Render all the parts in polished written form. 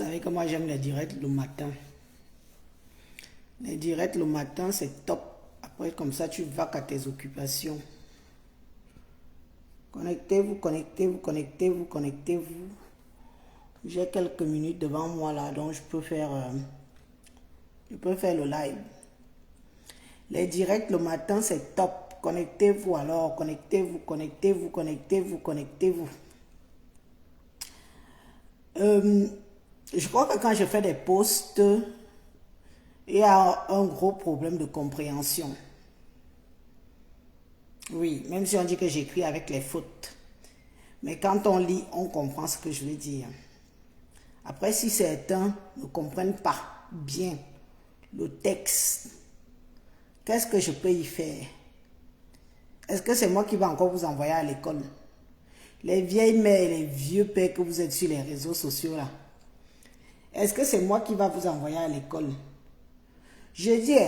savez que moi j'aime les directs le matin. Les directs le matin, c'est top. Après, comme ça, tu vas à tes occupations. Connectez-vous, connectez-vous, connectez-vous, connectez-vous. J'ai quelques minutes devant moi là, donc je peux faire le live. Les directs le matin, c'est top. Connectez-vous alors, connectez-vous, connectez-vous, connectez-vous, connectez-vous. Je crois que quand je fais des posts, il y a un gros problème de compréhension. Oui, même si on dit que j'écris avec les fautes. Mais quand on lit, on comprend ce que je veux dire. Après, si certains ne comprennent pas bien le texte, qu'est-ce que je peux y faire? Est-ce que c'est moi qui vais encore vous envoyer à l'école? Les vieilles mères et les vieux pères que vous êtes sur les réseaux sociaux là. Est-ce que c'est moi qui va vous envoyer à l'école? Je dis,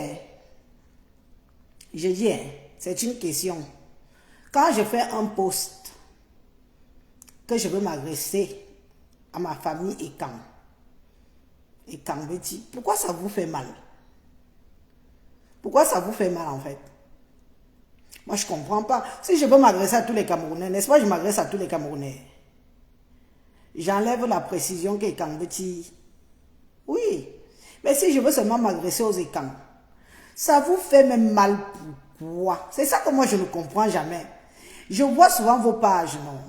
c'est une question. Quand je fais un post que je veux m'adresser à ma famille et Kambeti, pourquoi ça vous fait mal? Pourquoi ça vous fait mal en fait? Moi je ne comprends pas. Si je veux m'adresser à tous les Camerounais, n'est-ce pas, je m'adresse à tous les Camerounais. J'enlève la précision que Kambeti. Oui. Mais si je veux seulement m'adresser aux Ekang, ça vous fait même mal pourquoi? C'est ça que moi je ne comprends jamais. Je vois souvent vos pages, non?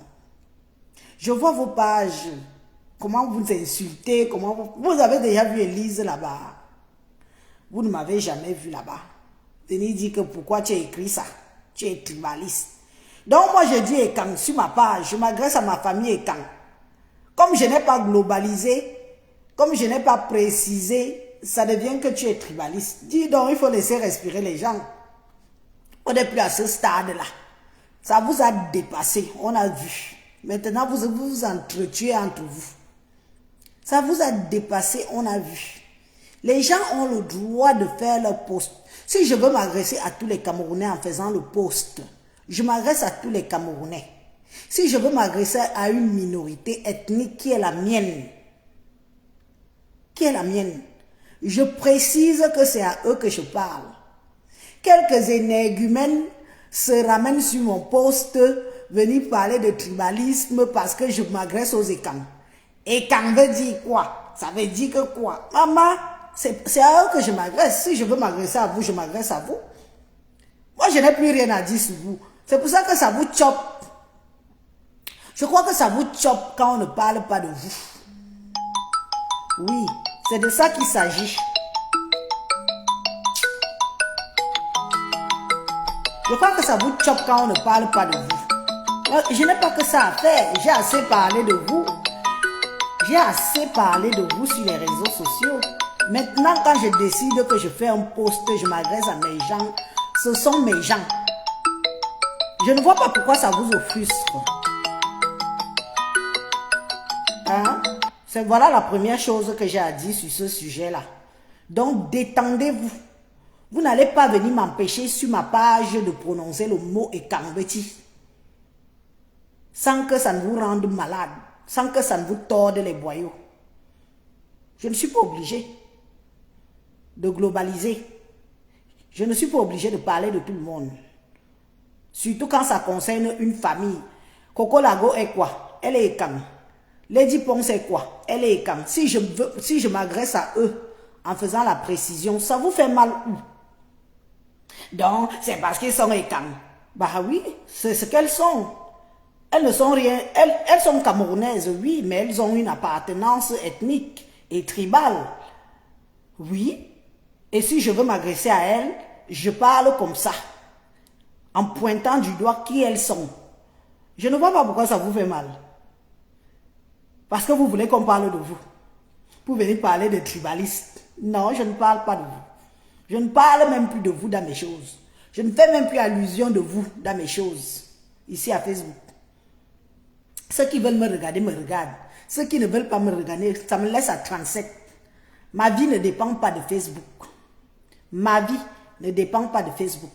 Je vois vos pages, comment vous insultez, comment vous avez déjà vu Elise là-bas. Vous ne m'avez jamais vu là-bas. Venez dire que pourquoi tu as écrit ça? Tu es tribaliste. Donc moi je dis Ekang sur ma page, je m'adresse à ma famille Ekang. Comme je n'ai pas globalisé, comme je n'ai pas précisé, ça devient que tu es tribaliste. Dis donc, il faut laisser respirer les gens. On n'est plus à ce stade-là. Ça vous a dépassé, on a vu. Maintenant, vous vous entretuez entre vous. Ça vous a dépassé, on a vu. Les gens ont le droit de faire leur post. Si je veux m'adresser à tous les Camerounais en faisant le post, je m'adresse à tous les Camerounais. Si je veux m'adresser à une minorité ethnique qui est la mienne, je précise que c'est à eux que je parle. Quelques énergumènes se ramènent sur mon poste, venir parler de tribalisme parce que je m'adresse aux Ekang. Ekang veut dire quoi? Ça veut dire que quoi? Maman, c'est à eux que je m'adresse. Si je veux m'adresser à vous, je m'adresse à vous. Moi, je n'ai plus rien à dire sur vous. C'est pour ça que ça vous chope. Je crois que ça vous chope quand on ne parle pas de vous. Oui, c'est de ça qu'il s'agit. Je crois que ça vous choque quand on ne parle pas de vous. Je n'ai pas que ça à faire. J'ai assez parlé de vous. J'ai assez parlé de vous sur les réseaux sociaux. Maintenant, quand je décide que je fais un post, je m'adresse à mes gens. Ce sont mes gens. Je ne vois pas pourquoi ça vous offusque. Hein? Voilà la première chose que j'ai à dire sur ce sujet-là. Donc, détendez-vous. Vous n'allez pas venir m'empêcher sur ma page de prononcer le mot Ekambeti. Sans que ça ne vous rende malade. Sans que ça ne vous torde les boyaux. Je ne suis pas obligé de globaliser. Je ne suis pas obligé de parler de tout le monde. Surtout quand ça concerne une famille. Coco Lago est quoi? Elle est Ekang. Lady Pong c'est quoi? Elle est Ekang. Si je m'adresse à eux en faisant la précision, ça vous fait mal où? Donc, c'est parce qu'ils sont Ekang. Bah oui, c'est ce qu'elles sont. Elles ne sont rien. Elles sont camerounaises, oui, mais elles ont une appartenance ethnique et tribale. Oui. Et si je veux m'adresser à elles, je parle comme ça. En pointant du doigt qui elles sont. Je ne vois pas pourquoi ça vous fait mal. Parce que vous voulez qu'on parle de vous. Vous venez parler de tribalistes. Non, je ne parle pas de vous. Je ne parle même plus de vous dans mes choses. Je ne fais même plus allusion de vous dans mes choses. Ici à Facebook. Ceux qui veulent me regarder, me regardent. Ceux qui ne veulent pas me regarder, ça me laisse à 37. Ma vie ne dépend pas de Facebook. Ma vie ne dépend pas de Facebook.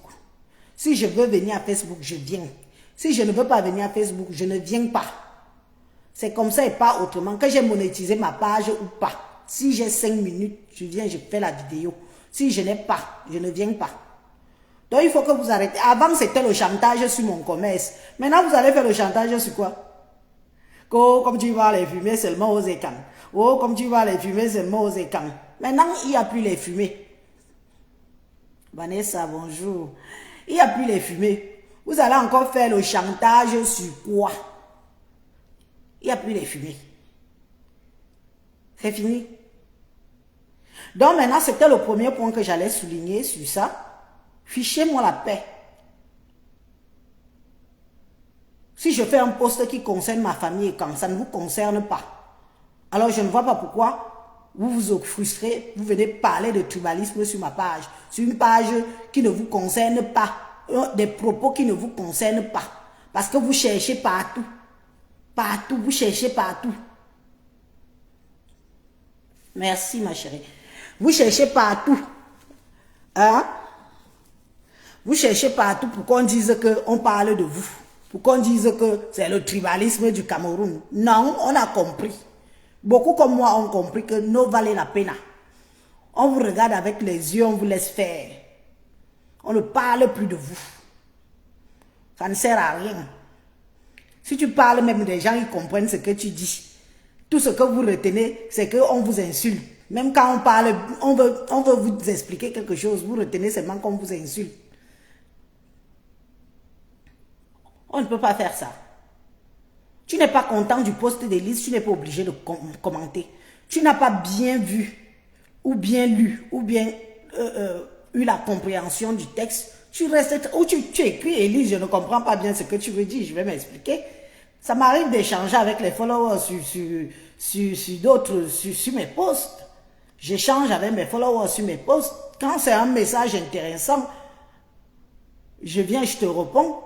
Si je veux venir à Facebook, je viens. Si je ne veux pas venir à Facebook, je ne viens pas. C'est comme ça et pas autrement. Que j'ai monétisé ma page ou pas. Si j'ai 5 minutes, je viens, je fais la vidéo. Si je n'ai pas, je ne viens pas. Donc il faut que vous arrêtez. Avant c'était le chantage sur mon commerce. Maintenant vous allez faire le chantage sur quoi? Oh, comme tu vas les fumer seulement aux écans. Oh, comme tu vas les fumer seulement aux écans. Maintenant il n'y a plus les fumées. Vanessa, bonjour. Il n'y a plus les fumées. Vous allez encore faire le chantage sur quoi? Il n'y a plus les fumées. C'est fini. Donc maintenant, c'était le premier point que j'allais souligner sur ça. Fichez-moi la paix. Si je fais un post qui concerne ma famille et quand ça ne vous concerne pas, alors je ne vois pas pourquoi vous vous frustrez, vous venez parler de tribalisme sur ma page, sur une page qui ne vous concerne pas, des propos qui ne vous concernent pas, parce que vous cherchez partout. Partout, vous cherchez partout. Merci ma chérie. Vous cherchez partout. Hein? Vous cherchez partout pour qu'on dise qu'on parle de vous. Pour qu'on dise que c'est le tribalisme du Cameroun. Non, on a compris. Beaucoup comme moi ont compris que no vale la pena. On vous regarde avec les yeux, on vous laisse faire. On ne parle plus de vous. Ça ne sert à rien. Si tu parles même des gens, ils comprennent ce que tu dis. Tout ce que vous retenez, c'est qu'on vous insulte. Même quand on parle, on veut vous expliquer quelque chose, vous retenez seulement qu'on vous insulte. On ne peut pas faire ça. Tu n'es pas content du post d'Élise, tu n'es pas obligé de commenter. Tu n'as pas bien vu, ou bien lu, ou bien eu la compréhension du texte. Tu restes, ou tu écris, Élise, je ne comprends pas bien ce que tu veux dire, je vais m'expliquer. Ça m'arrive d'échanger avec les followers sur d'autres, sur mes posts. J'échange avec mes followers sur mes posts. Quand c'est un message intéressant, je viens, je te réponds.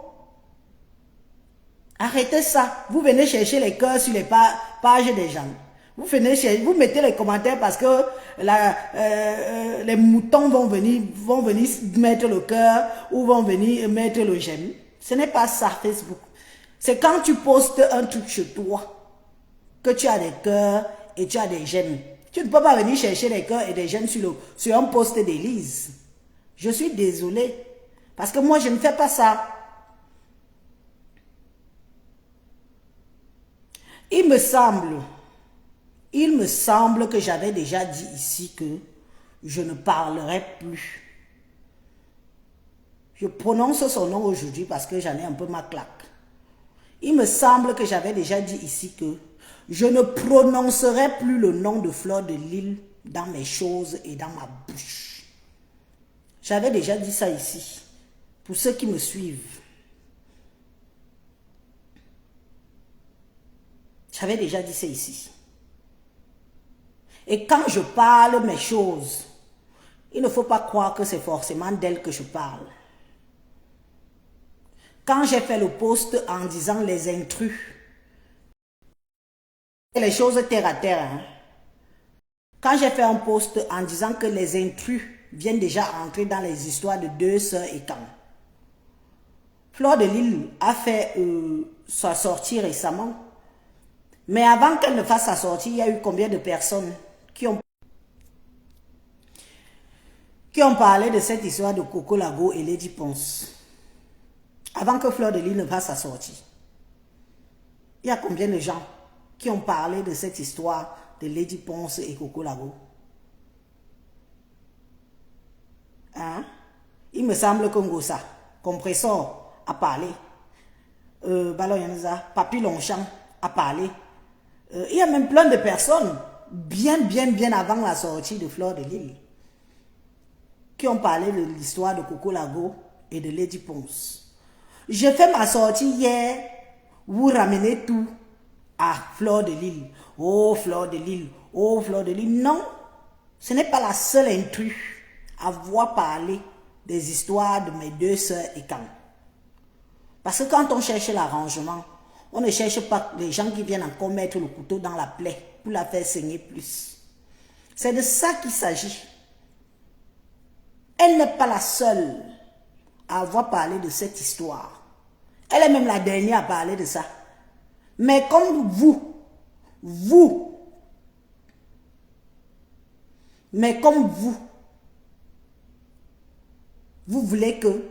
Arrêtez ça. Vous venez chercher les cœurs sur les pages des gens. Vous mettez les commentaires parce que les moutons vont venir mettre le cœur ou vont venir mettre le j'aime. Ce n'est pas ça, Facebook. C'est quand tu postes un truc chez toi que tu as des cœurs et tu as des j'aime. Tu ne peux pas venir chercher les cœurs et des j'aime sur un post d'Élise. Je suis désolée. Parce que moi, je ne fais pas ça. Il me semble que j'avais déjà dit ici que je ne parlerai plus. Je prononce son nom aujourd'hui parce que j'en ai un peu ma claque. Il me semble que j'avais déjà dit ici que je ne prononcerai plus le nom de Fleur de Lys dans mes choses et dans ma bouche. J'avais déjà dit ça ici, pour ceux qui me suivent. J'avais déjà dit ça ici. Et quand je parle mes choses, il ne faut pas croire que c'est forcément d'elle que je parle. Quand j'ai fait le post en disant les intrus, les choses terre à terre, hein? Quand j'ai fait un post en disant que les intrus viennent déjà entrer dans les histoires de deux sœurs et quand Fleur de Lys a fait sa sortie récemment, mais avant qu'elle ne fasse sa sortie, il y a eu combien de personnes qui ont parlé de cette histoire de Coco Lago et Lady Ponce. Avant que Fleur de Lys ne fasse sa sortie. Il y a combien de gens qui ont parlé de cette histoire de Lady Ponce et Coco Lago? Hein? Il me semble que Ngosa, Compressor, a parlé. Papi Longchamp a parlé. Il y a même plein de personnes, bien avant la sortie de Fleur de Lys, qui ont parlé de l'histoire de Coco Lago et de Lady Ponce. J'ai fait ma sortie hier, vous ramenez tout à Fleur de Lys. Oh, Fleur de Lys, oh, Fleur de Lys. Non, ce n'est pas la seule intrus à voir parler des histoires de mes deux sœurs et quand. Parce que quand on cherche l'arrangement, on ne cherche pas les gens qui viennent encore mettre le couteau dans la plaie pour la faire saigner plus. C'est de ça qu'il s'agit. Elle n'est pas la seule à avoir parlé de cette histoire. Elle est même la dernière à parler de ça. Mais comme vous, Vous. Mais comme vous voulez que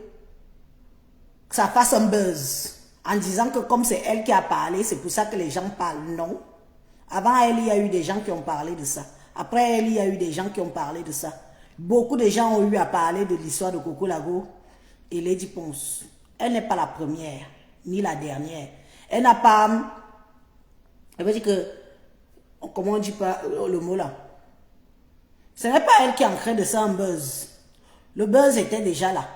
ça fasse un buzz en disant que comme c'est elle qui a parlé, c'est pour ça que les gens parlent. Non. Avant elle, il y a eu des gens qui ont parlé de ça. Après elle, il y a eu des gens qui ont parlé de ça. Beaucoup de gens ont eu à parler de l'histoire de Coco Lago et Lady Ponce. Elle n'est pas la première, ni la dernière. Elle n'a pas... Elle veut dire que... Comment on dit pas le mot là? Ce n'est pas elle qui a créé de ça un buzz. Le buzz était déjà là.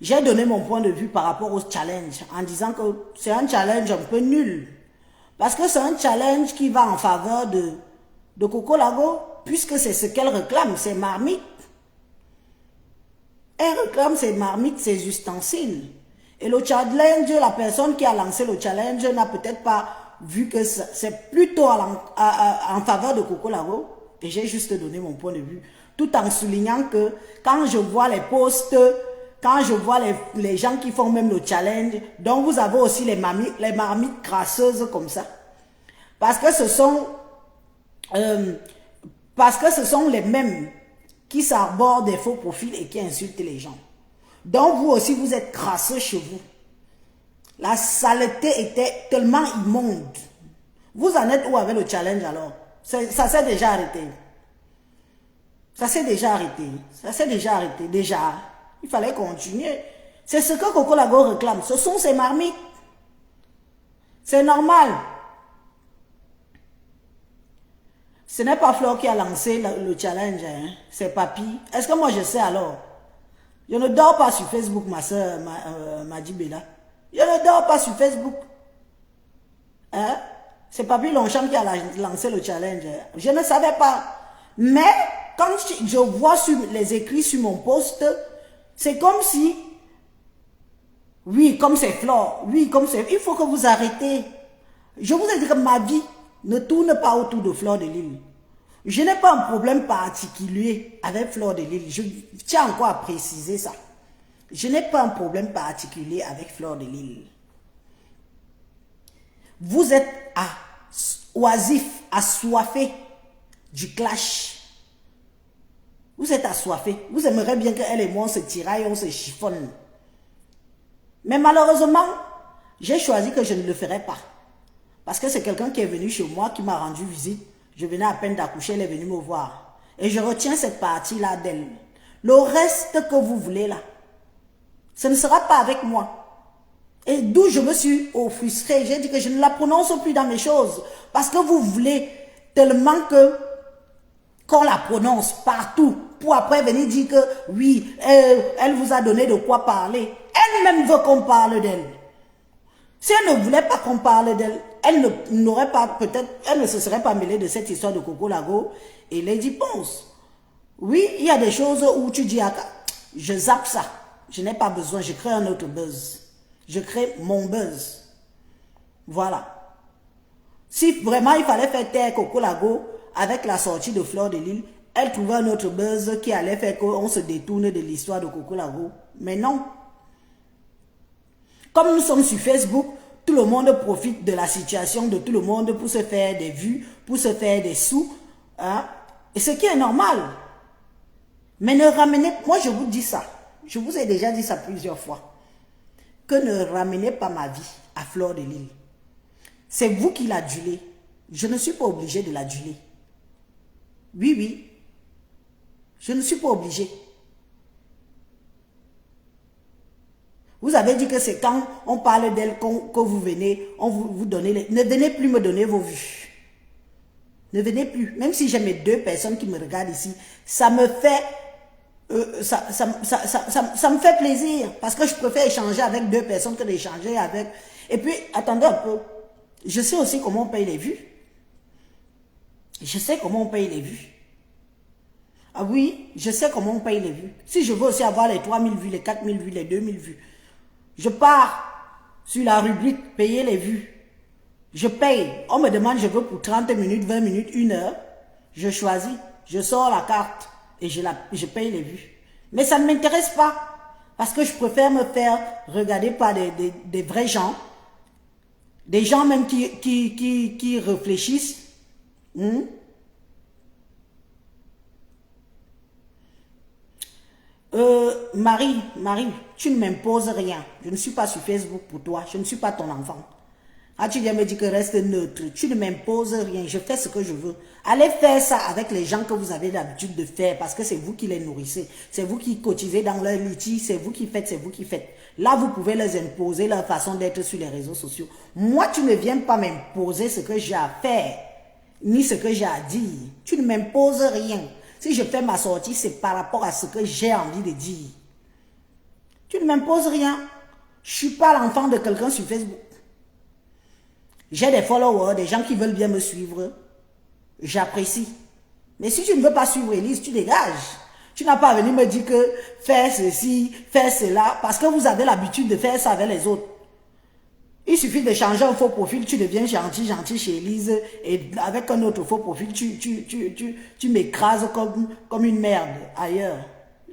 J'ai donné mon point de vue par rapport au challenge en disant que c'est un challenge un peu nul. Parce que c'est un challenge qui va en faveur de Coco Lago, puisque c'est ce qu'elle réclame, ses marmites. Elle réclame ses marmites, ses ustensiles. Et le challenge, la personne qui a lancé le challenge n'a peut-être pas vu que c'est plutôt en faveur de Coco Lago. Et j'ai juste donné mon point de vue. Tout en soulignant que quand je vois les posts, quand je vois les gens qui font même le challenge, donc vous avez aussi les marmites crasseuses comme ça. Parce que ce sont les mêmes qui s'arborent des faux profils et qui insultent les gens. Donc vous aussi, vous êtes crasseux chez vous. La saleté était tellement immonde. Vous en êtes où avec le challenge alors? Ça s'est déjà arrêté. Ça s'est déjà arrêté. Ça s'est déjà arrêté. Déjà, il fallait continuer. C'est ce que Coco Lago réclame. Ce sont ses marmites. C'est normal. Ce n'est pas Flore qui a lancé le challenge. Hein. C'est Papy. Est-ce que moi je sais alors? Je ne dors pas sur Facebook, ma soeur Madi Bella. Je ne dors pas sur Facebook. Hein? C'est Papy Longchamp qui a lancé le challenge. Je ne savais pas. Mais quand je vois les écrits sur mon post, c'est comme si, oui, comme c'est Flore, oui, comme c'est... Il faut que vous arrêtez. Je vous ai dit que ma vie ne tourne pas autour de Fleur de Lille. Je n'ai pas un problème particulier avec Fleur de Lille. Je tiens encore à préciser ça. Je n'ai pas un problème particulier avec Fleur de Lille. Vous êtes oisif, assoiffé du clash. Vous êtes assoiffé. Vous aimeriez bien qu'elle et moi on se tiraille, on se chiffonne. Mais malheureusement, j'ai choisi que je ne le ferai pas. Parce que c'est quelqu'un qui est venu chez moi, qui m'a rendu visite. Je venais à peine d'accoucher, elle est venue me voir. Et je retiens cette partie-là d'elle. Le reste que vous voulez là, ce ne sera pas avec moi. Et d'où je me suis frustrée. J'ai dit que je ne la prononce plus dans mes choses. Parce que vous voulez tellement qu'on la prononce partout. Pour après venir dire que oui, elle vous a donné de quoi parler. Elle-même veut qu'on parle d'elle. Si elle ne voulait pas qu'on parle d'elle, elle n'aurait pas, peut-être, elle ne se serait pas mêlée de cette histoire de Coco Lago et Lady Ponce. Oui, il y a des choses où tu dis, je zappe ça. Je n'ai pas besoin, je crée un autre buzz. Je crée mon buzz. Voilà. Si vraiment il fallait faire taire Coco Lago avec la sortie de Fleur de Lille, elle trouvait un autre buzz qui allait faire qu'on se détourne de l'histoire de Coco Lago. Mais non. Comme nous sommes sur Facebook, tout le monde profite de la situation de tout le monde pour se faire des vues, pour se faire des sous. Hein? Et ce qui est normal. Mais ne ramenez... Moi, je vous dis ça. Je vous ai déjà dit ça plusieurs fois. Que ne ramenez pas ma vie à Fleur de Lille. C'est vous qui l'adulez. Je ne suis pas obligé de l'aduler. Oui, oui. Je ne suis pas obligé. Vous avez dit que c'est quand on parle d'elle que vous venez, on vous donnez... Ne venez plus me donner vos vues. Ne venez plus. Même si j'ai mes 2 personnes qui me regardent ici, ça me fait... ça me fait plaisir. Parce que je préfère échanger avec 2 personnes que d'échanger avec... Et puis, attendez un peu. Je sais aussi comment on paye les vues. Je sais comment on paye les vues. Ah oui, je sais comment on paye les vues. Si je veux aussi avoir les 3000 vues, les 4000 vues, les 2000 vues, je pars sur la rubrique payer les vues. Je paye. On me demande, je veux pour 30 minutes, 20 minutes, 1 heure. Je choisis. Je sors la carte et je paye les vues. Mais ça ne m'intéresse pas. Parce que je préfère me faire regarder par des vrais gens. Des gens même qui réfléchissent. Hmm? Marie, tu ne m'imposes rien. Je ne suis pas sur Facebook pour toi. Je ne suis pas ton enfant. Ah, tu viens me dire que reste neutre. Tu ne m'imposes rien. Je fais ce que je veux. Allez faire ça avec les gens que vous avez l'habitude de faire parce que c'est vous qui les nourrissez. C'est vous qui cotisez dans leur litige. C'est vous qui faites, c'est vous qui faites. Là, vous pouvez les imposer leur façon d'être sur les réseaux sociaux. Moi, tu ne viens pas m'imposer ce que j'ai à faire, ni ce que j'ai à dire. Tu ne m'imposes rien. Si je fais ma sortie, c'est par rapport à ce que j'ai envie de dire. Tu ne m'imposes rien. Je ne suis pas l'enfant de quelqu'un sur Facebook. J'ai des followers, des gens qui veulent bien me suivre. J'apprécie. Mais si tu ne veux pas suivre Élise, tu dégages. Tu n'as pas à venir me dire que fais ceci, fais cela, parce que vous avez l'habitude de faire ça avec les autres. Il suffit de changer un faux profil, tu deviens gentil chez Élise, et avec un autre faux profil, tu m'écrases comme une merde ailleurs.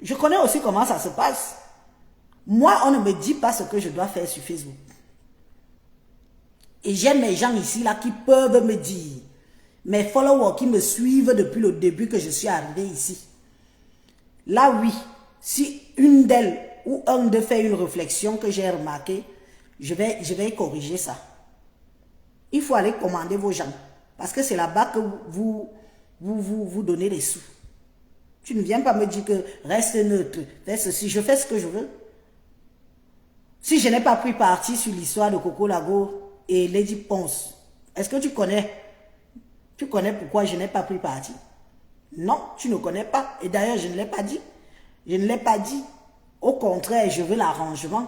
Je connais aussi comment ça se passe. Moi, on ne me dit pas ce que je dois faire sur Facebook. Et j'aime mes gens ici là qui peuvent me dire, mes followers qui me suivent depuis le début que je suis arrivé ici. Là oui, si une d'elles ou un d'eux fait une réflexion que j'ai remarquée, je vais corriger ça. Il faut aller commander vos gens. Parce que c'est là-bas que vous donnez les sous. Tu ne viens pas me dire que reste neutre, fais ceci, je fais ce que je veux. Si je n'ai pas pris parti sur l'histoire de Coco Lago et Lady Ponce, est-ce que tu connais? Tu connais pourquoi je n'ai pas pris parti? Non, tu ne connais pas. Et d'ailleurs, je ne l'ai pas dit. Je ne l'ai pas dit. Au contraire, je veux l'arrangement.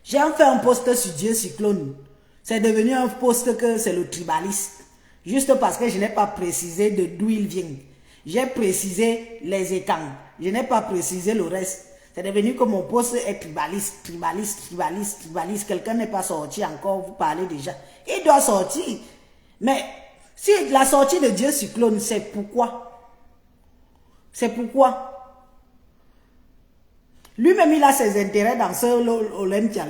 J'ai fait un post sur Dieu Cyclone. C'est devenu un post que c'est le tribaliste. Juste parce que je n'ai pas précisé d'où il vient. J'ai précisé les étangs. Je n'ai pas précisé le reste. C'est devenu que mon post est tribaliste. Quelqu'un n'est pas sorti encore, vous parlez déjà. Il doit sortir. Mais si la sortie de Dieu Cyclone, c'est pourquoi? C'est pourquoi? Lui-même, il a ses intérêts dans ce Olympia.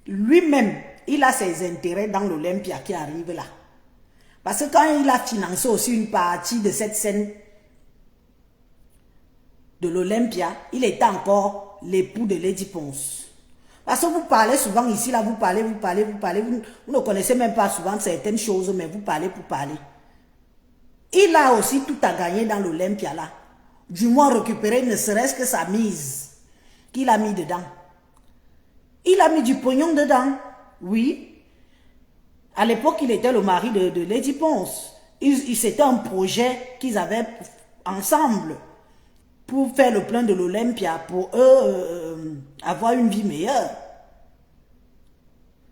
Lui-même, il a ses intérêts dans l'Olympia qui arrive là. Parce que quand il a financé aussi une partie de cette scène de l'Olympia, il était encore l'époux de Lady Ponce. Parce que vous parlez souvent ici, là, vous parlez, vous ne connaissez même pas souvent certaines choses, mais vous parlez pour parler. Il a aussi tout à gagner dans l'Olympia, là. Du moins récupérer ne serait-ce que sa mise qu'il a mis dedans. Il a mis du pognon dedans, oui. À l'époque, il était le mari de Lady Ponce. C'était un projet qu'ils avaient ensemble pour faire le plein de l'Olympia, pour eux avoir une vie meilleure.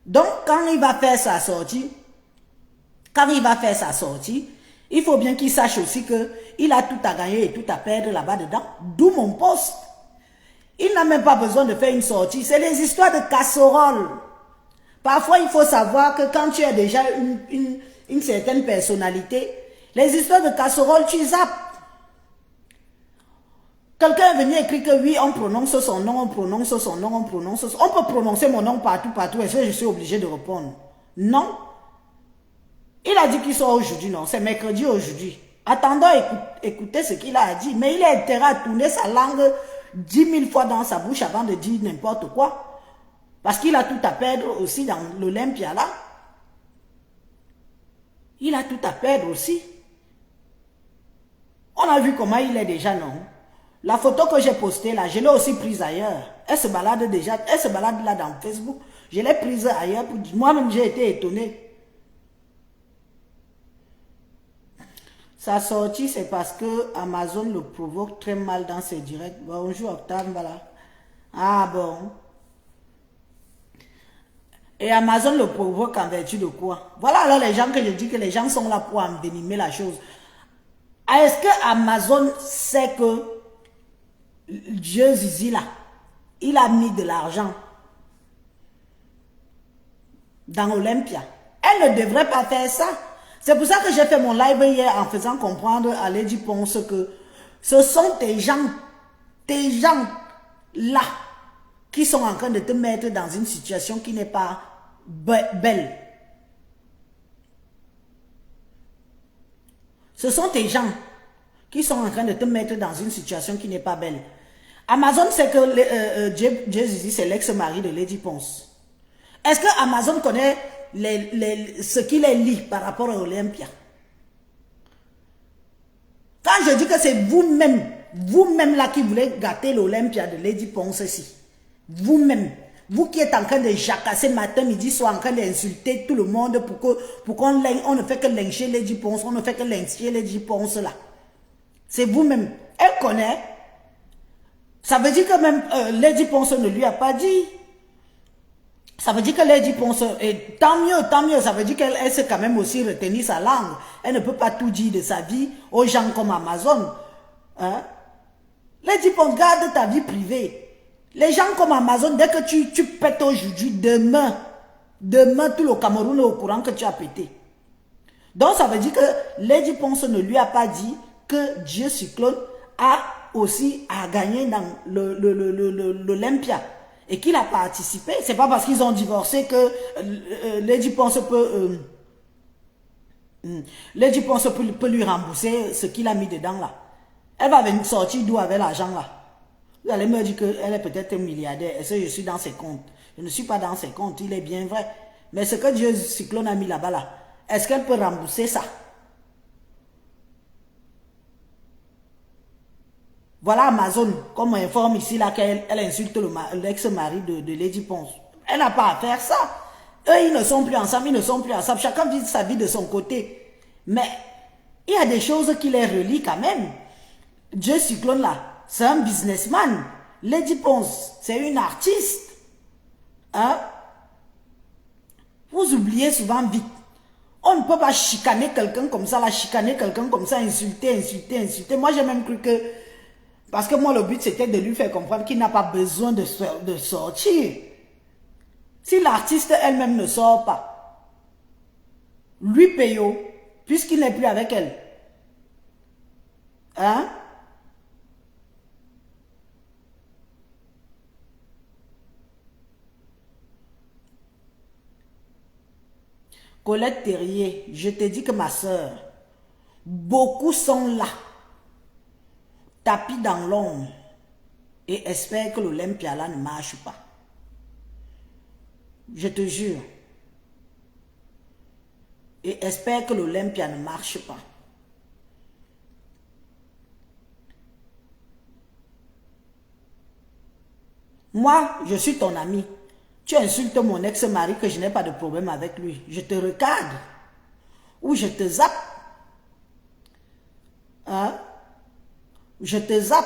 Donc, quand il va faire sa sortie, il faut bien qu'il sache aussi qu'il a tout à gagner et tout à perdre là-bas dedans. D'où mon poste. Il n'a même pas besoin de faire une sortie. C'est les histoires de casserole. Parfois, il faut savoir que quand tu as déjà une certaine personnalité, les histoires de casserole, tu zappes. Quelqu'un est venu écrire que oui, on prononce son nom, on prononce son nom, on prononce son nom. On peut prononcer mon nom partout. Est-ce que je suis obligé de répondre? Non. Il a dit qu'il sort aujourd'hui, non. C'est mercredi aujourd'hui. Attendons, écoutez ce qu'il a dit. Mais il a intérêt à tourner sa langue 10 000 fois dans sa bouche avant de dire n'importe quoi. Parce qu'il a tout à perdre aussi dans l'Olympia là. Il a tout à perdre aussi. On a vu comment il est déjà, non? La photo que j'ai postée là, je l'ai aussi prise ailleurs. Elle se balade déjà, elle se balade là dans Facebook. Je l'ai prise ailleurs. Moi-même, j'ai été étonné. Sa sortie, c'est parce que Amazon le provoque très mal dans ses directs. Bonjour Octave, voilà. Ah bon. Et Amazon le provoque en vertu de quoi? Voilà alors les gens que je dis que les gens sont là pour envenimer la chose. Est-ce que Amazon sait que Dieu Zizi là, il a mis de l'argent dans Olympia? Elle ne devrait pas faire ça. C'est pour ça que j'ai fait mon live hier en faisant comprendre à Lady Ponce que ce sont tes gens là qui sont en train de te mettre dans une situation qui n'est pas belle. Ce sont tes gens qui sont en train de te mettre dans une situation qui n'est pas belle. Amazon sait que Jay-Z, c'est l'ex-mari de Lady Ponce. Est-ce que Amazon connaît ce qu'il est lit par rapport à Olympia? Quand je dis que c'est vous-même là qui voulez gâter l'Olympia de Lady Ponce ici, vous-même, vous qui êtes en train de jacasser matin, midi, soir, en train d'insulter tout le monde pour qu'on ne fait que lyncher Lady Ponce, on ne fait que lyncher Lady Ponce là. C'est vous-même. Elle connaît. Ça veut dire que même Lady Ponce ne lui a pas dit. Ça veut dire que Lady Ponce, et tant mieux, ça veut dire qu'elle sait quand même aussi retenir sa langue. Elle ne peut pas tout dire de sa vie aux gens comme Amazon. Hein? Lady Ponce, garde ta vie privée. Les gens comme Amazon, dès que tu pètes aujourd'hui, demain, tout le Cameroun est au courant que tu as pété. Donc ça veut dire que Lady Ponce ne lui a pas dit que Dieu Cyclone a aussi gagné dans l'Olympia. Et qu'il a participé. C'est pas parce qu'ils ont divorcé que Lady Ponce peut lui rembourser ce qu'il a mis dedans là. Elle va venir sortir d'où avec l'argent là. Vous allez me dire qu'elle est peut-être milliardaire. Est-ce que je suis dans ses comptes? Je ne suis pas dans ses comptes, il est bien vrai. Mais ce que Dieu Cyclone a mis là-bas là, est-ce qu'elle peut rembourser ça? Voilà Amazon, comme on informe ici là qu'elle insulte l'ex-mari de Lady Ponce. Elle n'a pas à faire ça. Eux, ils ne sont plus ensemble, Chacun vit sa vie de son côté. Mais il y a des choses qui les relient quand même. Dieu Cyclone là, c'est un businessman. Lady Ponce, c'est une artiste. Hein? Vous oubliez souvent vite. On ne peut pas chicaner quelqu'un comme ça, insulter. Moi, j'ai même cru que... Parce que moi, le but, c'était de lui faire comprendre qu'il n'a pas besoin de sortir. Si l'artiste elle-même ne sort pas, lui payons, puisqu'il n'est plus avec elle. Hein? Colette Terrier, je te dis que ma soeur, beaucoup sont là, tapis dans l'ombre, et espèrent que l'Olympia là ne marche pas. Je te jure. Et espèrent que l'Olympia ne marche pas. Moi, je suis ton ami. Tu insultes mon ex-mari que je n'ai pas de problème avec lui. Je te recadre. Ou je te zappe. Hein? Je te zappe.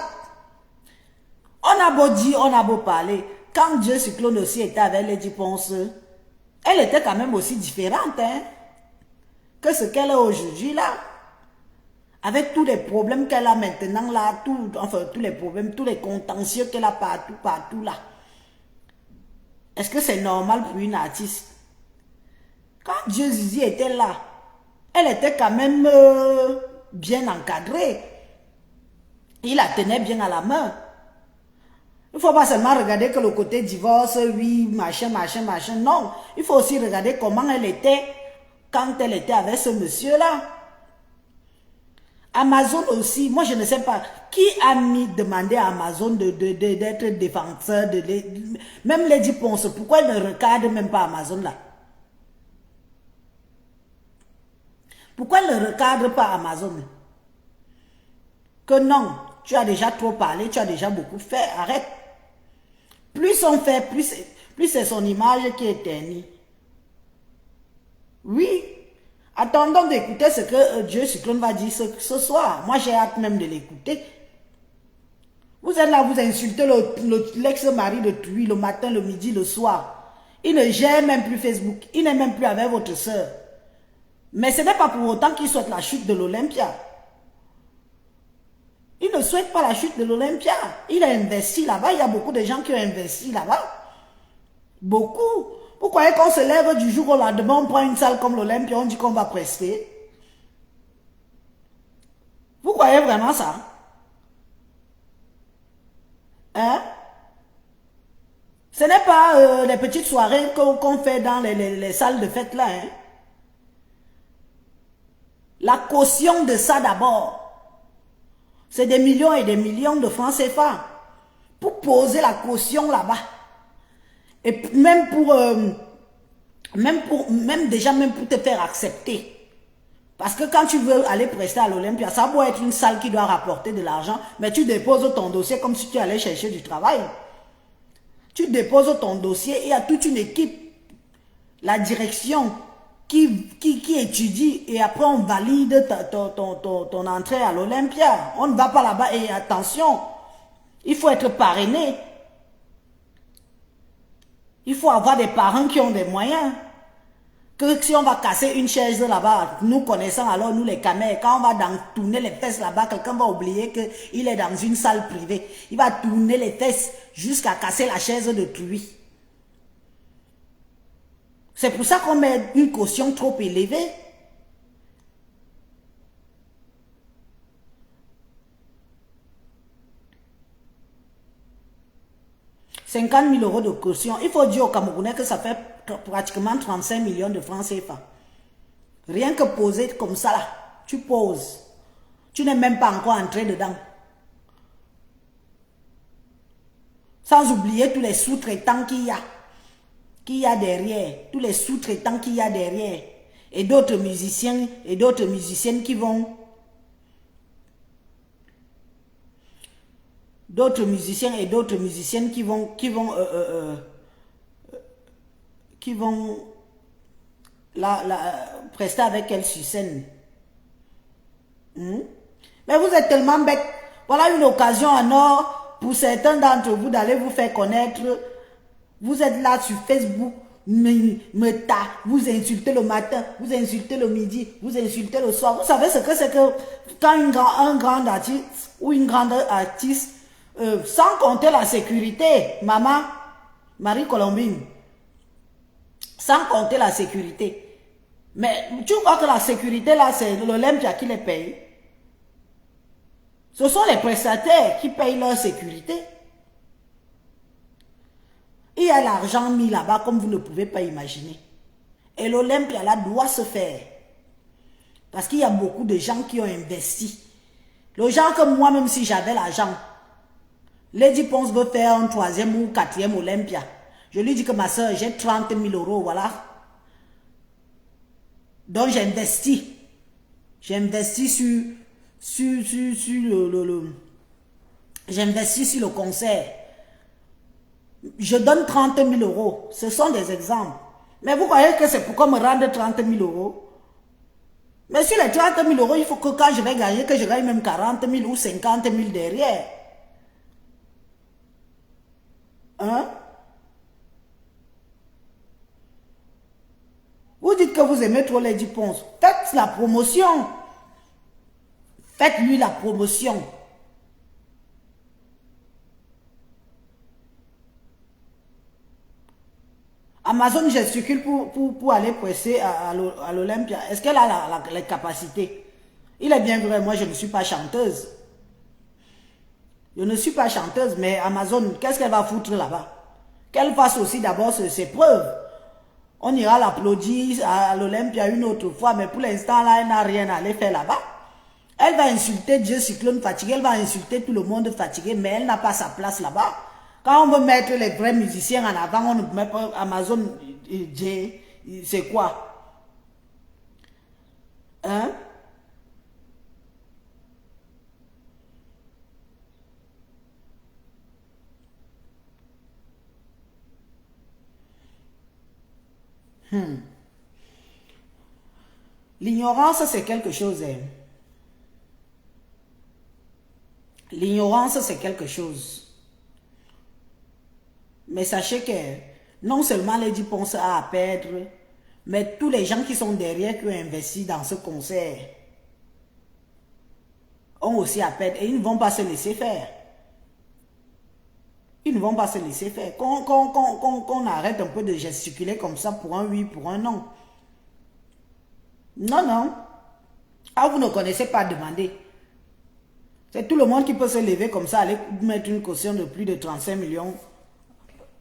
On a beau dire, on a beau parler. Quand Dieu Cyclone aussi était avec Lady Ponce, elle était quand même aussi différente hein, que ce qu'elle est aujourd'hui là. Avec tous les problèmes qu'elle a maintenant là, tous les problèmes, tous les contentieux qu'elle a partout là. Est-ce que c'est normal pour une artiste? Quand Dieu Zizi était là, elle était quand même bien encadrée. Il la tenait bien à la main. Il ne faut pas seulement regarder que le côté divorce, oui, machin. Non, il faut aussi regarder comment elle était quand elle était avec ce monsieur-là. Amazon aussi, moi je ne sais pas, qui a demandé à Amazon d'être défenseur, même Lady Ponce, pourquoi elle ne recadre même pas Amazon là? Pourquoi elle ne recadre pas Amazon? Que non, tu as déjà trop parlé, tu as déjà beaucoup fait, arrête. Plus on fait, plus c'est son image qui est ternie. Oui. Attendons d'écouter ce que Dieu Cyclone va dire ce soir. Moi, j'ai hâte même de l'écouter. Vous êtes là, vous insultez l'ex-mari de Tui le matin, le midi, le soir. Il ne gère même plus Facebook. Il n'est même plus avec votre soeur. Mais ce n'est pas pour autant qu'il souhaite la chute de l'Olympia. Il ne souhaite pas la chute de l'Olympia. Il a investi là-bas. Il y a beaucoup de gens qui ont investi là-bas. Beaucoup. Vous croyez qu'on se lève du jour au lendemain, on prend une salle comme l'Olympia, on dit qu'on va prester? Vous croyez vraiment ça? Hein? Ce n'est pas les petites soirées qu'on fait dans les salles de fête là. Hein? La caution de ça d'abord, c'est des millions et des millions de francs CFA pour poser la caution là-bas. Et même pour, même pour te faire accepter. Parce que quand tu veux aller prester à l'Olympia, ça doit être une salle qui doit rapporter de l'argent, mais tu déposes ton dossier comme si tu allais chercher du travail. Tu déposes ton dossier et il y a toute une équipe, la direction, qui étudie et après on valide ton entrée à l'Olympia. On ne va pas là-bas et attention, il faut être parrainé. Il faut avoir des parents qui ont des moyens. Que si on va casser une chaise là-bas, nous connaissons alors nous les camels, quand on va tourner les fesses là-bas, quelqu'un va oublier qu'il est dans une salle privée. Il va tourner les fesses jusqu'à casser la chaise de lui. C'est pour ça qu'on met une caution trop élevée. « 50 000 euros de caution. Il faut dire aux Camerounais que ça fait pratiquement 35 millions de francs CFA. Rien que poser comme ça là, tu poses. Tu n'es même pas encore entré dedans. Sans oublier tous les sous-traitants qu'il y a derrière. Tous les sous-traitants qu'il y a derrière. Et d'autres musiciens et d'autres musiciennes qui vont... D'autres musiciens et d'autres musiciennes qui vont prester avec elle sur scène. Mais vous êtes tellement bête. Voilà une occasion en or pour certains d'entre vous d'aller vous faire connaître. Vous êtes là sur Facebook, vous insultez le matin, vous insultez le midi, vous insultez le soir. Vous savez ce que c'est que quand un grand artiste ou une grande artiste, sans compter la sécurité, maman, Marie-Colombine, sans compter la sécurité. Mais tu vois que la sécurité là, c'est l'Olympia qui les paye. Ce sont les prestataires qui payent leur sécurité. Il y a l'argent mis là-bas comme vous ne pouvez pas imaginer. Et l'Olympia là doit se faire. Parce qu'il y a beaucoup de gens qui ont investi. Les gens comme moi, même si j'avais l'argent, Lady Ponce veut faire un 3e ou 4e Olympia. Je lui dis que ma soeur, j'ai 30 000 euros, voilà. Donc j'investis. J'investis j'investis sur le concert. Je donne 30 000 euros. Ce sont des exemples. Mais vous croyez que c'est pourquoi me rendre 30 000 euros? Mais sur les 30 000 euros, il faut que quand je vais gagner, que je gagne même 40 000 ou 50 000 derrière. Hein? Vous dites que vous aimez trop Lady Ponce. Faites la promotion. Faites-lui la promotion. Amazon gesticule pour aller presser à l'Olympia. Est-ce qu'elle a les capacités? Il est bien vrai, moi je ne suis pas chanteuse. Je ne suis pas chanteuse, mais Amazon, qu'est-ce qu'elle va foutre là-bas? Qu'elle fasse aussi d'abord ses preuves. On ira l'applaudir à l'Olympia une autre fois, mais pour l'instant là, elle n'a rien à aller faire là-bas. Elle va insulter Dieu Cyclone fatigué, elle va insulter tout le monde fatigué, mais elle n'a pas sa place là-bas. Quand on veut mettre les vrais musiciens en avant, on ne met pas Amazon, c'est quoi? Hein? L'ignorance, c'est quelque chose. Hein. L'ignorance, c'est quelque chose. Mais sachez que non seulement Lady Ponce a à perdre, mais tous les gens qui sont derrière, qui ont investi dans ce concert, ont aussi à perdre. Et ils ne vont pas se laisser faire. Ils ne vont pas se laisser faire. Qu'on arrête un peu de gesticuler comme ça pour un oui, pour un non. Non, non. Ah, vous ne connaissez pas demander. C'est tout le monde qui peut se lever comme ça, aller mettre une caution de plus de 35 millions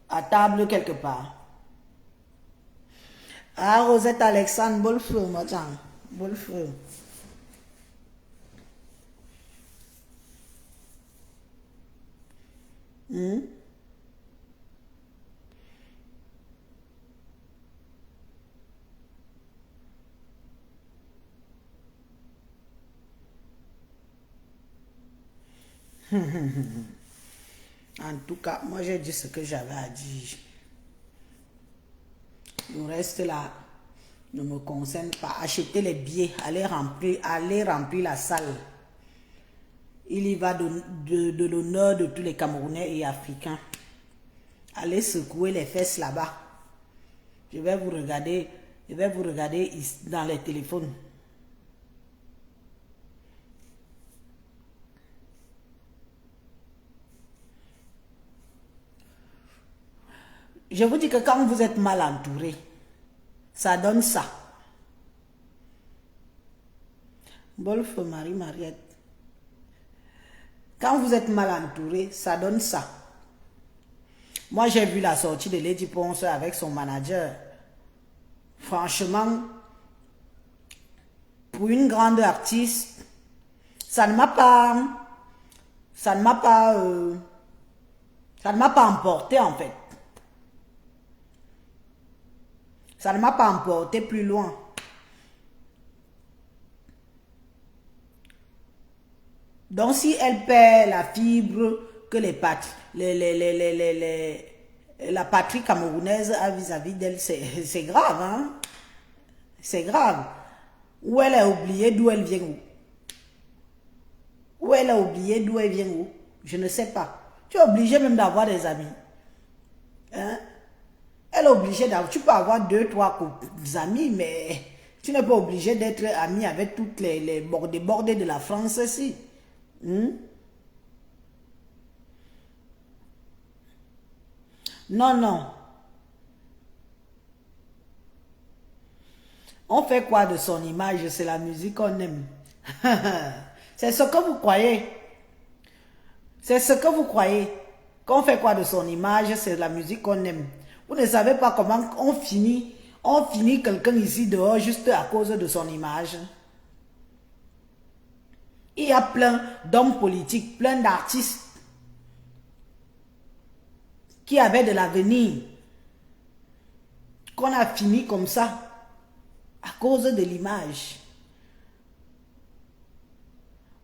à table quelque part. Ah, Rosette Alexandre, bon feu, madame. Bon feu. Hmm? En tout cas, moi j'ai dit ce que j'avais à dire. Le reste là ne me concerne pas. Achetez les billets, allez remplir la salle. Il y va de l'honneur de tous les Camerounais et Africains. Allez secouer les fesses là-bas. Je vais vous regarder dans les téléphones. Je vous dis que quand vous êtes mal entouré, ça donne ça. Bolf Marie-Mariette. Quand vous êtes mal entouré, ça donne ça. Moi, j'ai vu la sortie de Lady Ponce avec son manager. Franchement, pour une grande artiste, ça ne m'a pas emporté en fait. Ça ne m'a pas emporté plus loin. Donc si elle perd la fibre que la patrie camerounaise a vis-à-vis d'elle, c'est grave, hein? C'est grave. Ou elle a oublié d'où elle vient où? Ou elle a oublié d'où elle vient où? Je ne sais pas. Tu es obligé même d'avoir des amis. Hein? Elle est obligée d'avoir. Tu peux avoir 2, 3 amis, mais tu n'es pas obligé d'être ami avec toutes les bordées de la France ici. Non, non. On fait quoi de son image? C'est la musique qu'on aime. C'est ce que vous croyez. C'est ce que vous croyez. Qu'on fait quoi de son image? C'est la musique qu'on aime. Vous ne savez pas comment on finit quelqu'un ici dehors juste à cause de son image. Il y a plein d'hommes politiques, plein d'artistes qui avaient de l'avenir, qu'on a fini comme ça à cause de l'image.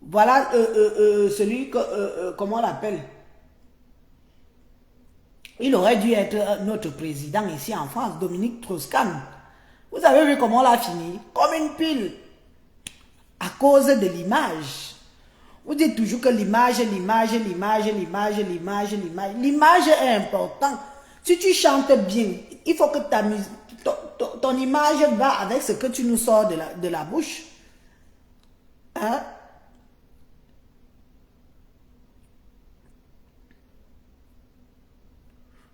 Voilà celui que, comment on l'appelle? Il aurait dû être notre président ici en France, Dominique Strauss-Kahn. Vous avez vu comment on l'a fini? Comme une pile. À cause de l'image. Vous dites toujours que l'image est important. Si tu chantes bien, il faut que ton image va avec ce que tu nous sors de la bouche. Hein?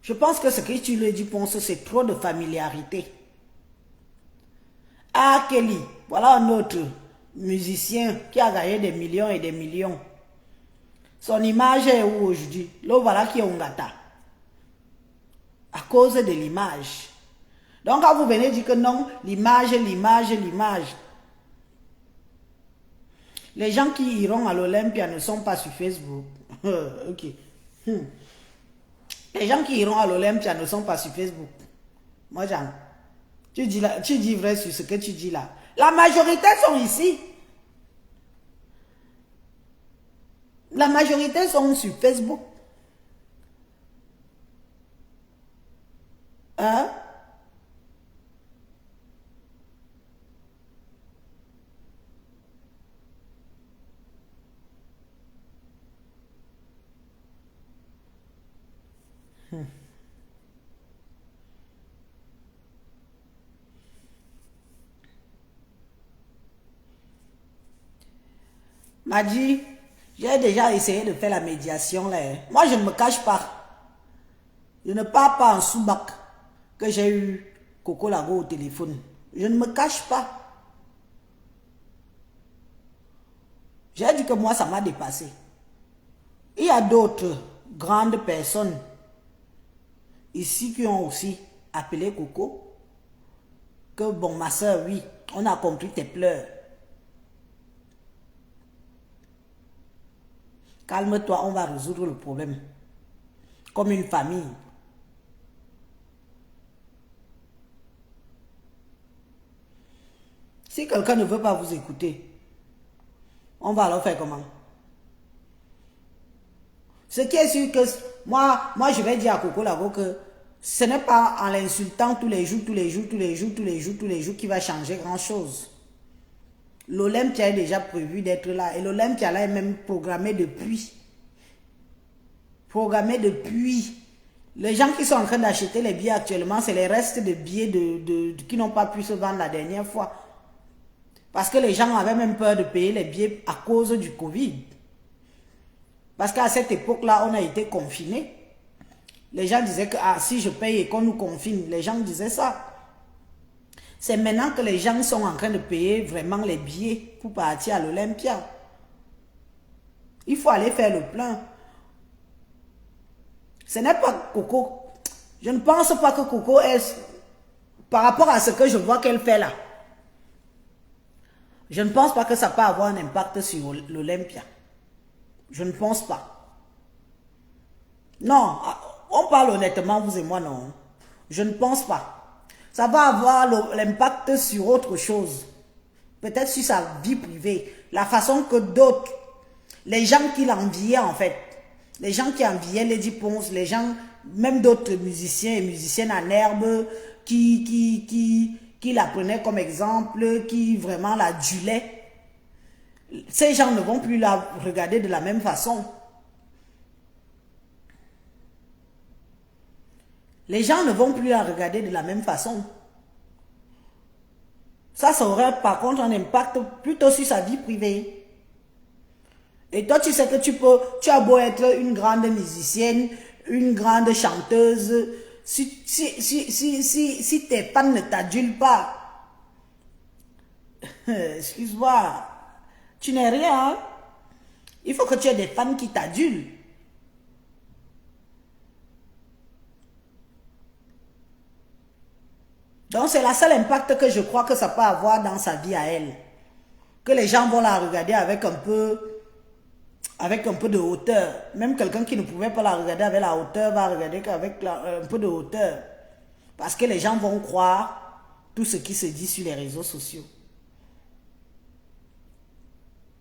Je pense que ce que tu lui dis, Ponce, c'est trop de familiarité. Ah, Kelly, voilà un autre musicien qui a gagné des millions et des millions. Son image est où aujourd'hui? Là, voilà qui est Ongata. À cause de l'image. Donc, quand vous venez dire que non, l'image. Les gens qui iront à l'Olympia ne sont pas sur Facebook. Ok. Les gens qui iront à l'Olympia ne sont pas sur Facebook. Moi, Jean, tu dis vrai sur ce que tu dis là. La majorité sont ici. La majorité sont sur Facebook. Hein? M'a dit, j'ai déjà essayé de faire la médiation là. Moi, je ne me cache pas. Je ne pars pas en sous-bac que j'ai eu Coco Lago au téléphone. Je ne me cache pas. J'ai dit que moi, ça m'a dépassé. Il y a d'autres grandes personnes ici qui ont aussi appelé Coco. Que bon, ma soeur, oui, on a compris tes pleurs. Calme-toi, on va résoudre le problème. comme une famille. Si quelqu'un ne veut pas vous écouter, on va alors faire comment? Ce qui est sûr que moi je vais dire à Coco Lago que ce n'est pas en l'insultant tous les jours qui va changer grand-chose. L'Olympia est déjà prévu d'être là et l'Olympia là est même programmé depuis. Les gens qui sont en train d'acheter les billets actuellement, c'est les restes de billets qui n'ont pas pu se vendre la dernière fois. Parce que les gens avaient même peur de payer les billets à cause du Covid. Parce qu'à cette époque-là, on a été confinés. Les gens disaient que si je paye et qu'on nous confine, les gens disaient ça. C'est maintenant que les gens sont en train de payer vraiment les billets pour partir à l'Olympia. Il faut aller faire le plein. Ce n'est pas Coco. Je ne pense pas que Coco est... Par rapport à ce que je vois qu'elle fait là, je ne pense pas que ça peut avoir un impact sur l'Olympia. Je ne pense pas. Non, on parle honnêtement, vous et moi, non. Je ne pense pas. Ça va avoir l'impact sur autre chose. Peut-être sur sa vie privée. La façon que d'autres, les gens qui l'enviaient en fait, les gens qui enviaient Lady Ponce, les gens, même d'autres musiciens et musiciennes en herbe, qui la prenaient comme exemple, qui vraiment l'adulaient, ces gens ne vont plus la regarder de la même façon. Les gens ne vont plus la regarder de la même façon. Ça aurait par contre un impact plutôt sur sa vie privée. Et toi, tu sais que tu as beau être une grande musicienne, une grande chanteuse, si tes fans ne t'adulent pas, excuse-moi, tu n'es rien. Hein? Il faut que tu aies des fans qui t'adulent. Donc c'est la seule impact que je crois que ça peut avoir dans sa vie à elle. Que les gens vont la regarder avec un peu de hauteur. Même quelqu'un qui ne pouvait pas la regarder avec la hauteur va regarder qu'avec un peu de hauteur. Parce que les gens vont croire tout ce qui se dit sur les réseaux sociaux.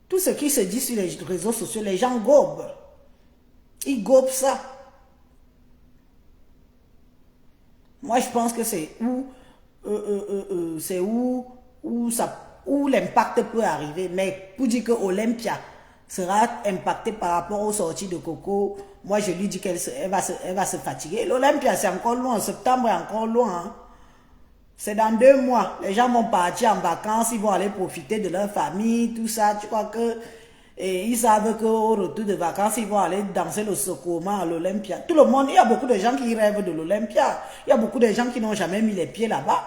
Tout ce qui se dit sur les réseaux sociaux, les gens gobent. Ils gobent ça. Moi, je pense que c'est où l'impact peut arriver. Mais pour dire que Olympia sera impactée par rapport aux sorties de Coco, moi, je lui dis qu'elle va se fatiguer. L'Olympia, c'est encore loin. Septembre est encore loin. Hein. C'est dans 2 mois. Les gens vont partir en vacances, ils vont aller profiter de leur famille, tout ça. Tu crois que... Et ils savent qu'au retour de vacances, ils vont aller danser le Socoma à l'Olympia. Tout le monde, il y a beaucoup de gens qui rêvent de l'Olympia. Il y a beaucoup de gens qui n'ont jamais mis les pieds là-bas.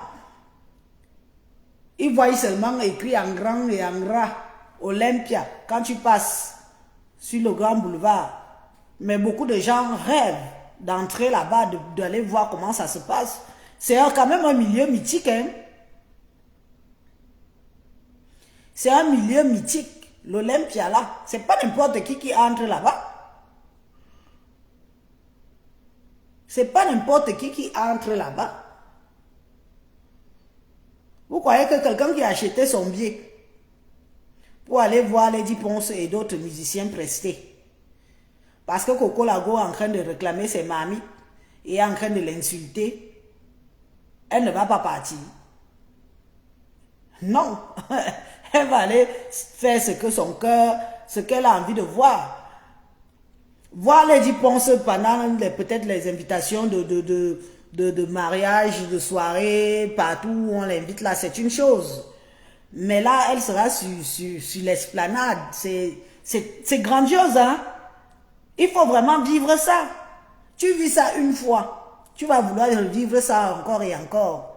Ils voient seulement écrit en grand et en gras Olympia quand tu passes sur le grand boulevard. Mais beaucoup de gens rêvent d'entrer là-bas, d'aller voir comment ça se passe. C'est quand même un milieu mythique. Hein? C'est un milieu mythique. L'Olympia là, c'est pas n'importe qui entre là-bas. C'est pas n'importe qui entre là-bas. Vous croyez que quelqu'un qui a acheté son billet pour aller voir Lady Ponce et d'autres musiciens prestés, parce que Coco Lago est en train de réclamer ses mamies et est en train de l'insulter, elle ne va pas partir. Non. Elle va aller faire ce que son cœur, ce qu'elle a envie de voir. Voir Lady Ponce pendant peut-être les invitations de mariage, de soirée, partout où on l'invite là, c'est une chose. Mais là, elle sera sur l'esplanade. C'est grandiose, hein? Il faut vraiment vivre ça. Tu vis ça une fois, tu vas vouloir vivre ça encore et encore.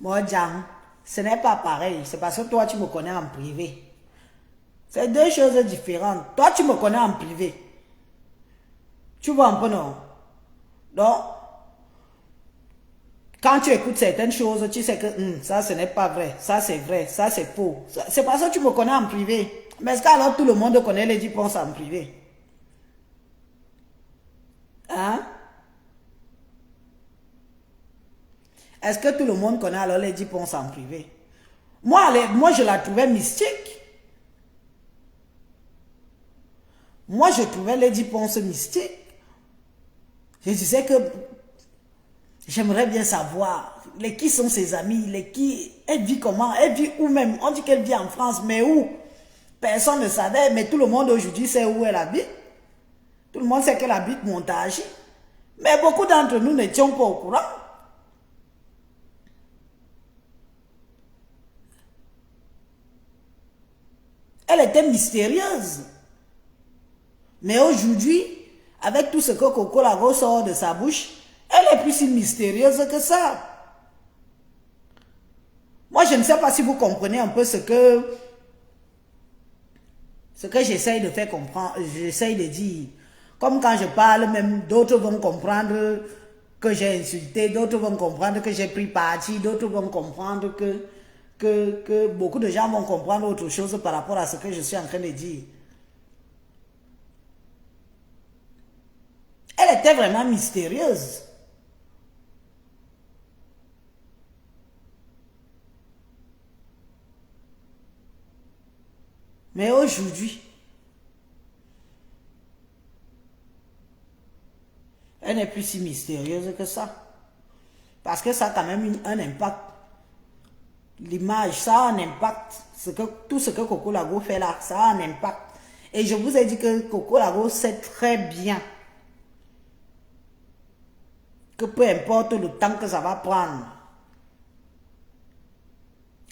Moi, Jam, ce n'est pas pareil. C'est parce que toi, tu me connais en privé. C'est 2 choses différentes. Toi, tu me connais en privé. Tu vois un peu, non? Donc, Quand tu écoutes certaines choses, tu sais que ça, ce n'est pas vrai. Ça, c'est vrai. Ça, c'est faux. C'est parce que tu me connais en privé. Mais est-ce qu'alors tout le monde connaît Lady Ponce en privé? Hein? Est-ce que tout le monde connaît alors Lady Ponce en privé? Moi, je la trouvais mystique. Moi, je trouvais Lady Ponce mystique. Je disais que j'aimerais bien savoir qui sont ses amis, elle vit comment, elle vit où même. On dit qu'elle vit en France, mais où? Personne ne savait, mais tout le monde aujourd'hui sait où elle habite. Tout le monde sait qu'elle habite Montage. Mais beaucoup d'entre nous n'étions pas au courant. Elle était mystérieuse. Mais aujourd'hui, avec tout ce que Coco Lago sort de sa bouche, elle est plus si mystérieuse que ça. Moi, je ne sais pas si vous comprenez un peu ce que j'essaye de faire comprendre, j'essaye de dire. Comme quand je parle, même d'autres vont comprendre que j'ai insulté, d'autres vont comprendre que j'ai pris parti, d'autres vont comprendre que beaucoup de gens vont comprendre autre chose par rapport à ce que je suis en train de dire. Elle était vraiment mystérieuse. Mais aujourd'hui, elle n'est plus si mystérieuse que ça. Parce que ça a quand même un impact. L'image, ça a un impact. Tout ce que Coco Lago fait là, ça a un impact. Et je vous ai dit que Coco Lago sait très bien que peu importe le temps que ça va prendre,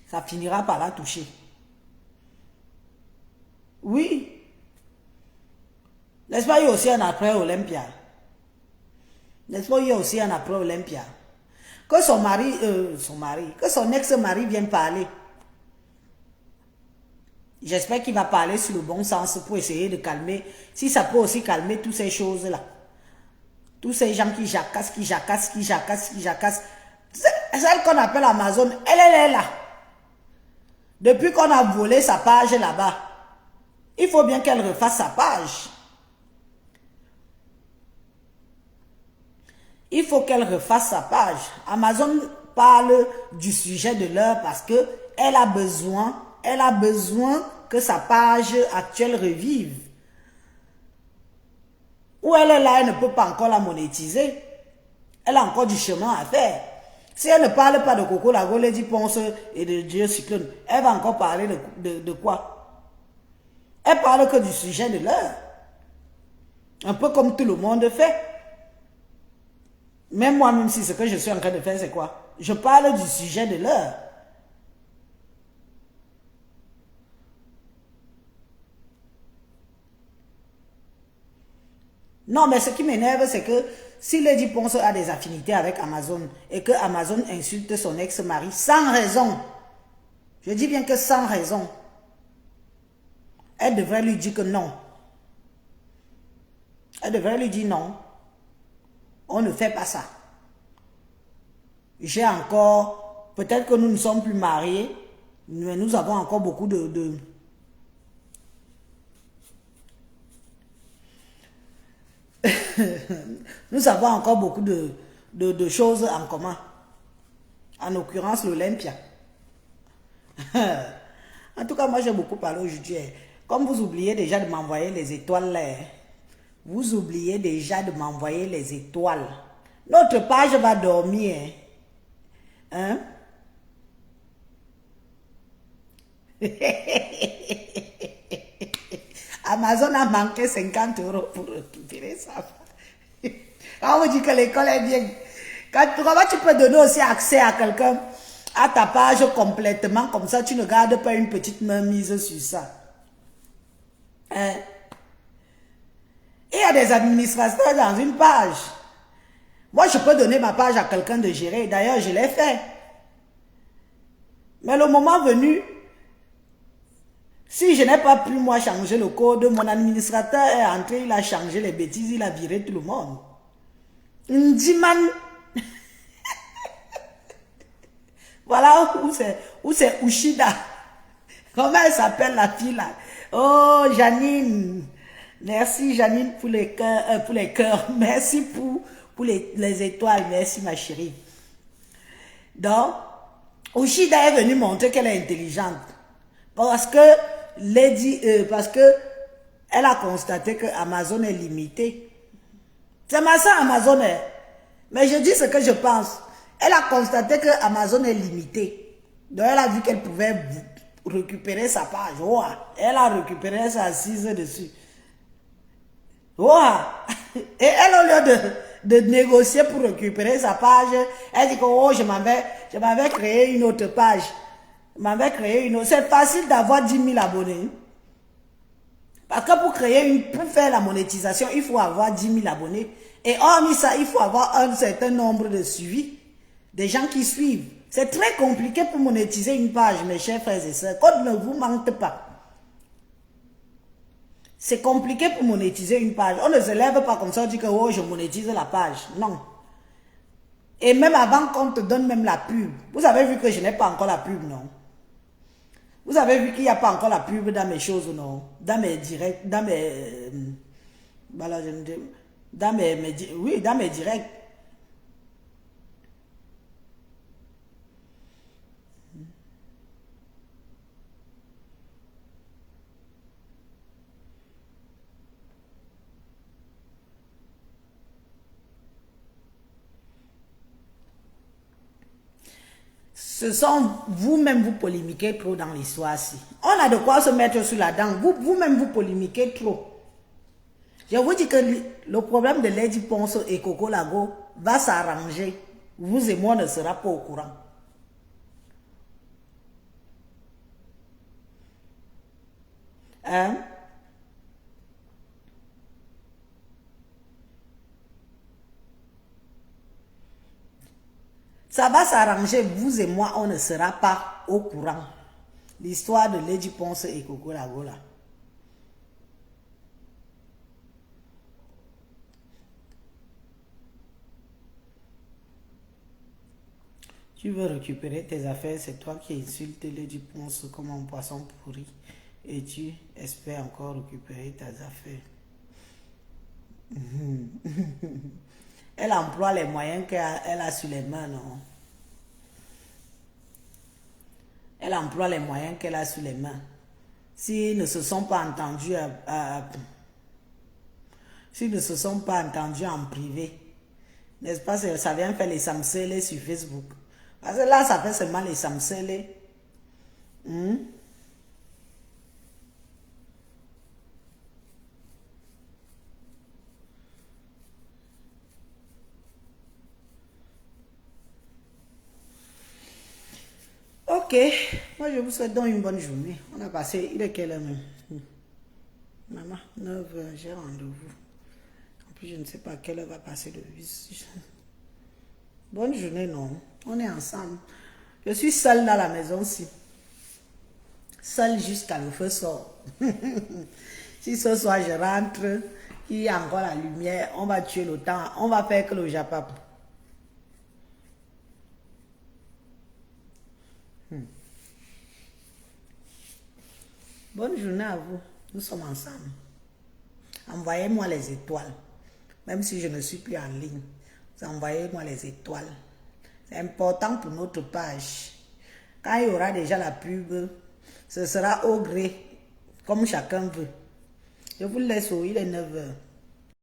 ça finira par la toucher. Oui. N'est-ce pas, il y a aussi un après Olympia. N'est-ce pas, il y a aussi un après Olympia. Que que son ex-mari vienne parler. J'espère qu'il va parler sur le bon sens pour essayer de calmer, si ça peut aussi calmer toutes ces choses-là. Tous ces gens qui jacassent. Celle qu'on appelle Amazon, elle est là. Depuis qu'on a volé sa page là-bas, il faut bien qu'elle refasse sa page. Il faut qu'elle refasse sa page. Amazon parle du sujet de l'heure parce que elle a besoin que sa page actuelle revive. Où elle est là, elle ne peut pas encore la monétiser. Elle a encore du chemin à faire. Si elle ne parle pas de Coco Lago, Lady Ponce et de Dieu Cyclone, elle va encore parler de quoi? Elle parle que du sujet de l'heure. Un peu comme tout le monde fait. Même moi, même si ce que je suis en train de faire, c'est quoi? Je parle du sujet de l'heure. Non, mais ce qui m'énerve, c'est que si Lady Ponce a des affinités avec Amazon et que Amazon insulte son ex-mari sans raison, je dis bien que sans raison, elle devrait lui dire que non. Elle devrait lui dire non. On ne fait pas ça. J'ai encore, peut-être que nous ne sommes plus mariés, mais nous avons encore beaucoup nous avons encore beaucoup de choses en commun. En l'occurrence, l'Olympia. En tout cas, moi, j'ai beaucoup parlé aujourd'hui. Comme vous oubliez déjà de m'envoyer les étoiles là, vous oubliez déjà de m'envoyer les étoiles. Notre page va dormir. Hein? Amazon a manqué 50 € pour récupérer ça. Quand on dit que l'école est bien, comment tu peux donner aussi accès à quelqu'un à ta page complètement comme ça, tu ne gardes pas une petite main mise sur ça. Hein? Il y a des administrateurs dans une page. Moi, je peux donner ma page à quelqu'un de gérer. D'ailleurs, je l'ai fait. Mais le moment venu, si je n'ai pas pu, moi, changer le code, mon administrateur est entré, il a changé les bêtises, il a viré tout le monde. Ndiman. Voilà où c'est Ushida. Comment elle s'appelle la fille là? Oh, Janine. Merci Janine pour les cœurs. Merci pour les étoiles. Merci ma chérie. Donc, Ushida est venue montrer qu'elle est intelligente. Parce que elle a constaté que Amazon est limité. C'est ma soeur Amazon est. Mais je dis ce que je pense. Elle a constaté que Amazon est limité. Donc elle a vu qu'elle pouvait récupérer sa page. Oh, elle a récupéré sa assise dessus. Oh, et elle, au lieu de négocier pour récupérer sa page, elle dit que oh, je m'avais créé une autre page. Je m'avais créé une autre. C'est facile d'avoir 10 000 abonnés. Parce que pour faire la monétisation, il faut avoir 10 000 abonnés. Et hormis ça, il faut avoir un certain nombre de suivis. Des gens qui suivent. C'est très compliqué pour monétiser une page, mes chers frères et sœurs. Code ne vous mente pas. C'est compliqué pour monétiser une page. On ne se lève pas comme ça, on dit que oh, je monétise la page. Non. Et même avant qu'on te donne même la pub. Vous avez vu que je n'ai pas encore la pub, non? Vous avez vu qu'il n'y a pas encore la pub dans mes choses, non? Dans mes directs, dans mes... voilà, je ne dis... oui, dans mes directs. Ce sont vous-même vous polémiquez trop dans l'histoire-ci. On a de quoi se mettre sur la dent. Vous-même vous polémiquez trop. Je vous dis que le problème de Lady Ponce et Coco Lago va s'arranger. Vous et moi ne serons pas au courant. Hein? Ça va s'arranger, vous et moi, on ne sera pas au courant. L'histoire de Lady Ponce et Coco Lago là. Tu veux récupérer tes affaires, c'est toi qui insultes Lady Ponce comme un poisson pourri. Et tu espères encore récupérer tes affaires. Elle emploie les moyens qu'elle a sur les mains, non? Elle emploie les moyens qu'elle a sur les mains. S'ils ne se sont pas entendus s'ils ne se sont pas entendus en privé, n'est-ce pas, ça vient faire les samsélés sur Facebook. Parce que là, ça fait seulement les samsélés. Ok, moi je vous souhaite donc une bonne journée. On a passé, il est quelle heure même? Maman, 9 h, j'ai rendez-vous. En plus, je ne sais pas à quelle heure va passer le bus. Bonne journée, non. On est ensemble. Je suis seule dans la maison aussi. Seule jusqu'à le feu sort. Si ce soir je rentre, il y a encore la lumière, on va tuer le temps. On va faire que le Japon. Bonne journée à vous. Nous sommes ensemble. Envoyez-moi les étoiles. Même si je ne suis plus en ligne. Envoyez-moi les étoiles. C'est important pour notre page. Quand il y aura déjà la pub, ce sera au gré, comme chacun veut. Je vous laisse, il est 9 h.